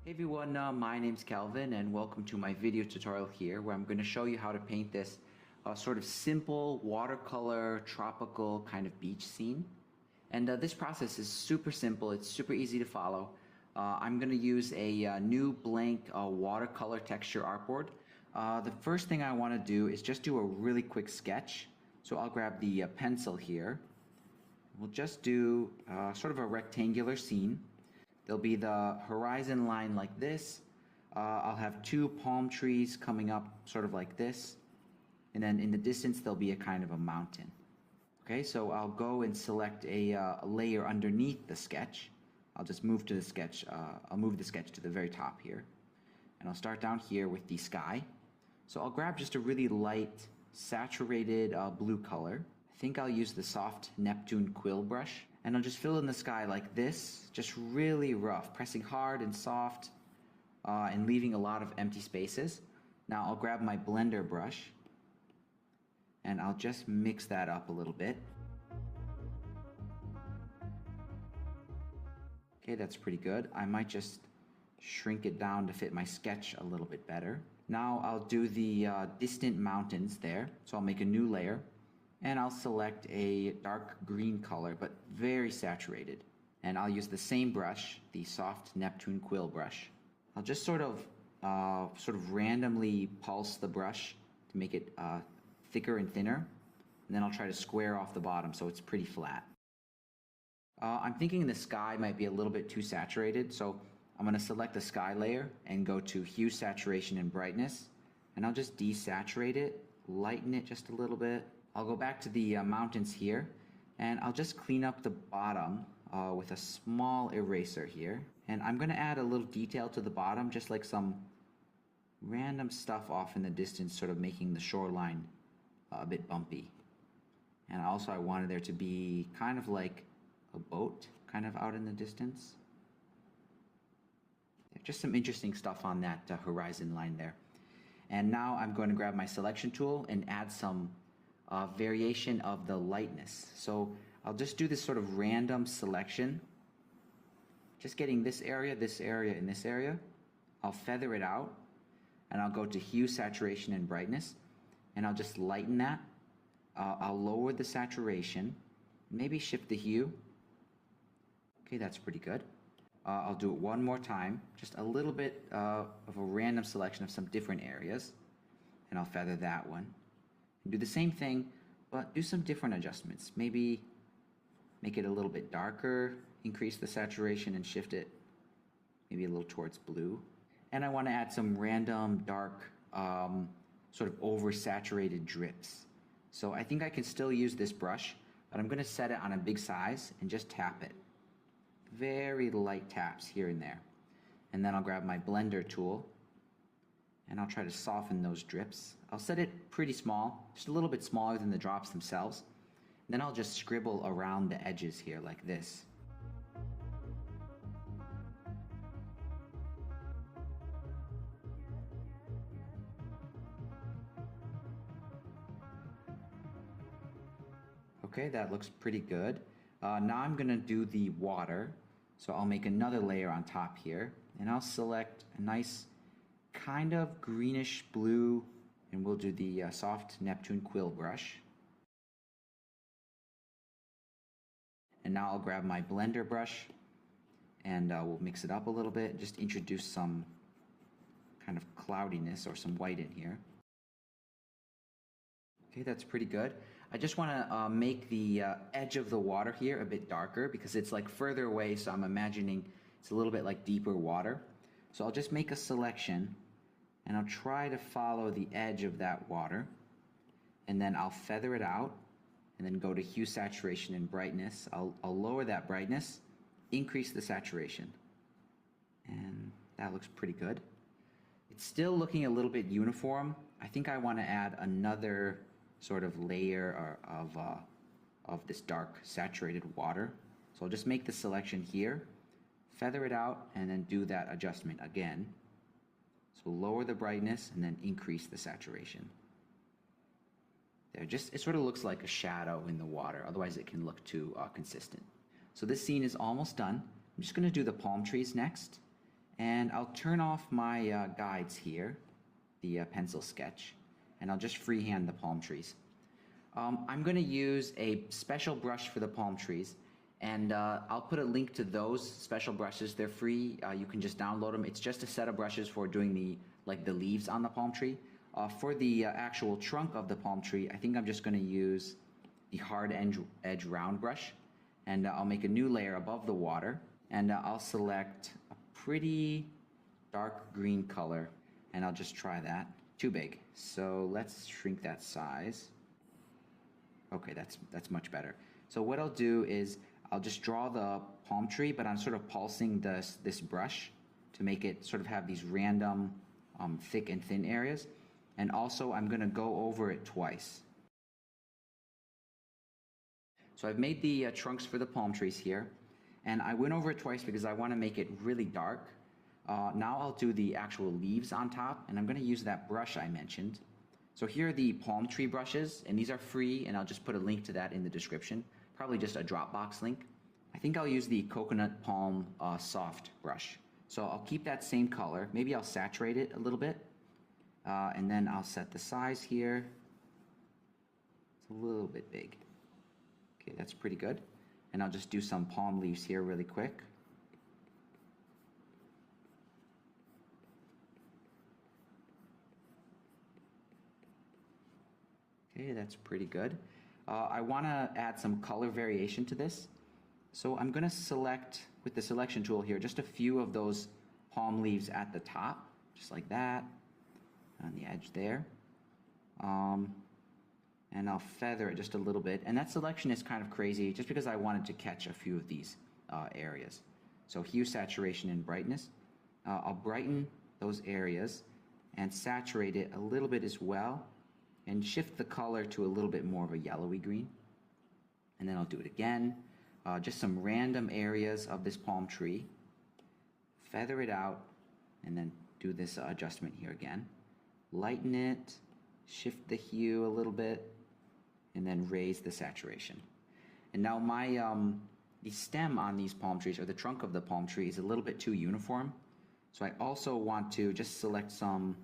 Hey everyone, my name's Calvin and welcome to my video tutorial here where I'm going to show you how to paint this sort of simple watercolor tropical kind of beach scene. And this process is super simple, it's super easy to follow. I'm going to use a new blank watercolor texture artboard. The first thing I want to do is just do a really quick sketch. So I'll grab the pencil here. We'll just do sort of a rectangular scene. There'll be the horizon line like this. I'll have two palm trees coming up sort of like this. And then in the distance, there'll be a kind of a mountain. Okay, so I'll go and select a layer underneath the sketch. I'll just move to the sketch. I'll move the sketch to the very top here. And I'll start down here with the sky. So I'll grab just a really light, saturated blue color. I think I'll use the soft Neptune quill brush. And I'll just fill in the sky like this, just really rough, pressing hard and soft and leaving a lot of empty spaces. Now I'll grab my blender brush and I'll just mix that up a little bit. Okay, that's pretty good. I might just shrink it down to fit my sketch a little bit better. Now I'll do the distant mountains there. So I'll make a new layer. And I'll select a dark green color, but very saturated. And I'll use the same brush, the soft Neptune quill brush. I'll just sort of randomly pulse the brush to make it thicker and thinner. And then I'll try to square off the bottom so it's pretty flat. I'm thinking the sky might be a little bit too saturated, so I'm going to select the sky layer and go to Hue, Saturation, and Brightness. And I'll just desaturate it, lighten it just a little bit. I'll go back to the mountains here, and I'll just clean up the bottom with a small eraser here. And I'm going to add a little detail to the bottom, just like some random stuff off in the distance, sort of making the shoreline a bit bumpy. And also I wanted there to be kind of like a boat kind of out in the distance. Just some interesting stuff on that horizon line there. And now I'm going to grab my selection tool and add some variation of the lightness. So I'll just do this sort of random selection, just getting this area, and this area. I'll feather it out and I'll go to Hue, Saturation, and Brightness, and I'll just lighten that. I'll lower the saturation, maybe shift the hue. Okay, that's pretty good. I'll do it one more time, just a little bit of a random selection of some different areas, and I'll feather that one. Do the same thing, but do some different adjustments. Maybe make it a little bit darker, increase the saturation and shift it maybe a little towards blue. And I want to add some random dark, sort of oversaturated drips. So I think I can still use this brush, but I'm going to set it on a big size and just tap it. Very light taps here and there. And then I'll grab my blender tool and I'll try to soften those drips. I'll set it pretty small, just a little bit smaller than the drops themselves. And then I'll just scribble around the edges here like this. Okay, that looks pretty good. Now I'm going to do the water. So I'll make another layer on top here, and I'll select a nice kind of greenish blue, and we'll do the soft Neptune quill brush. And now I'll grab my blender brush and we'll mix it up a little bit, just introduce some kind of cloudiness or some white in here. Okay, that's pretty good. I just want to make the edge of the water here a bit darker because it's like further away, so I'm imagining it's a little bit like deeper water. So I'll just make a selection and I'll try to follow the edge of that water, and then I'll feather it out and then go to Hue, Saturation, and Brightness. I'll lower that brightness, increase the saturation, and that looks pretty good. It's still looking a little bit uniform. I think I want to add another sort of layer of this dark saturated water. So I'll just make the selection here, feather it out, and then do that adjustment again. So lower the brightness and then increase the saturation. There, just it sort of looks like a shadow in the water, otherwise it can look too consistent. So this scene is almost done. I'm just going to do the palm trees next. And I'll turn off my guides here, the pencil sketch, and I'll just freehand the palm trees. I'm going to use a special brush for the palm trees, and I'll put a link to those special brushes. They're free. You can just download them. It's just a set of brushes for doing the leaves on the palm tree. For the actual trunk of the palm tree, I think I'm just going to use the hard edge round brush, and I'll make a new layer above the water, and I'll select a pretty dark green color, and I'll just try that. Too big, so let's shrink that size. Okay, that's much better. So what I'll do is I'll just draw the palm tree, but I'm sort of pulsing this brush to make it sort of have these random thick and thin areas. And also I'm going to go over it twice. So I've made the trunks for the palm trees here, and I went over it twice because I want to make it really dark. Now I'll do the actual leaves on top, and I'm going to use that brush I mentioned. So here are the palm tree brushes, and these are free, and I'll just put a link to that in the description. Probably just a Dropbox link. I think I'll use the coconut palm soft brush. So I'll keep that same color. Maybe I'll saturate it a little bit, and then I'll set the size here. It's a little bit big. Okay, that's pretty good. And I'll just do some palm leaves here really quick. Okay, that's pretty good. I want to add some color variation to this. So I'm going to select, with the selection tool here, just a few of those palm leaves at the top, just like that, on the edge there. And I'll feather it just a little bit. And that selection is kind of crazy, just because I wanted to catch a few of these areas. So hue, saturation, and brightness. I'll brighten those areas and saturate it a little bit as well, and shift the color to a little bit more of a yellowy green. And then I'll do it again. Just some random areas of this palm tree. Feather it out, and then do this adjustment here again. Lighten it, shift the hue a little bit, and then raise the saturation. And now the stem on these palm trees, or the trunk of the palm tree, is a little bit too uniform. So I also want to just select some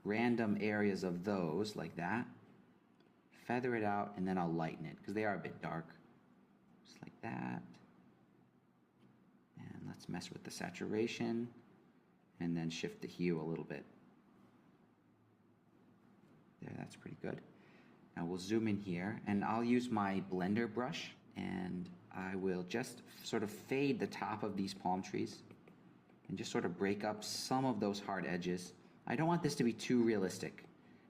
random areas of those, like that. Feather it out, and then I'll lighten it, because they are a bit dark. Just like that. And let's mess with the saturation, and then shift the hue a little bit. There, that's pretty good. Now we'll zoom in here, and I'll use my blender brush, and I will just sort of fade the top of these palm trees, and just sort of break up some of those hard edges. I don't want this to be too realistic,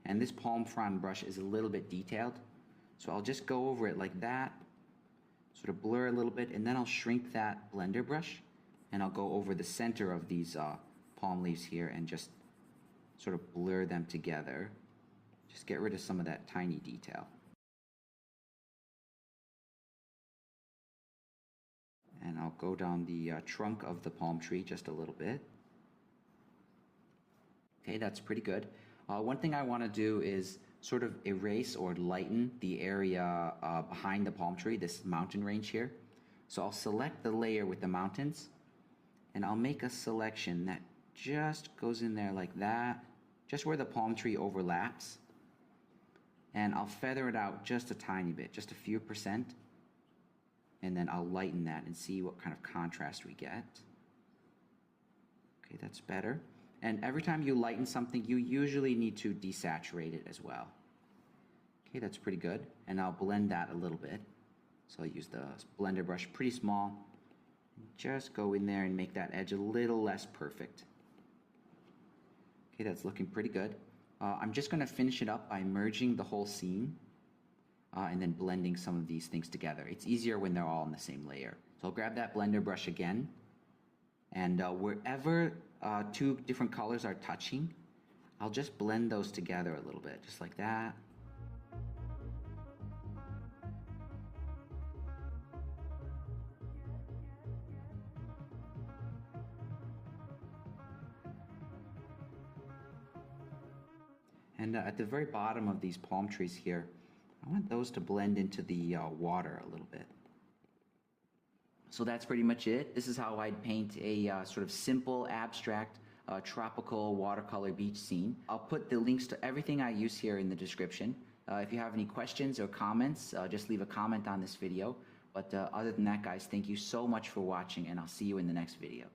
and this palm frond brush is a little bit detailed, so I'll just go over it like that, sort of blur a little bit, and then I'll shrink that blender brush, and I'll go over the center of these palm leaves here and just sort of blur them together. Just get rid of some of that tiny detail. And I'll go down the trunk of the palm tree just a little bit. Okay, that's pretty good. One thing I want to do is sort of erase or lighten the area behind the palm tree, this mountain range here. So I'll select the layer with the mountains, and I'll make a selection that just goes in there like that, just where the palm tree overlaps. And I'll feather it out just a tiny bit, just a few %. And then I'll lighten that and see what kind of contrast we get. Okay, that's better. And every time you lighten something, you usually need to desaturate it as well. Okay, that's pretty good. And I'll blend that a little bit. So I'll use the blender brush pretty small. Just go in there and make that edge a little less perfect. Okay, that's looking pretty good. I'm just going to finish it up by merging the whole scene and then blending some of these things together. It's easier when they're all in the same layer. So I'll grab that blender brush again, and wherever two different colors are touching, I'll just blend those together a little bit, just like that. And at the very bottom of these palm trees here, I want those to blend into the water a little bit. So that's pretty much it. This is how I'd paint a sort of simple, abstract, tropical watercolor beach scene. I'll put the links to everything I use here in the description. If you have any questions or comments, just leave a comment on this video. But other than that, guys, thank you so much for watching, and I'll see you in the next video.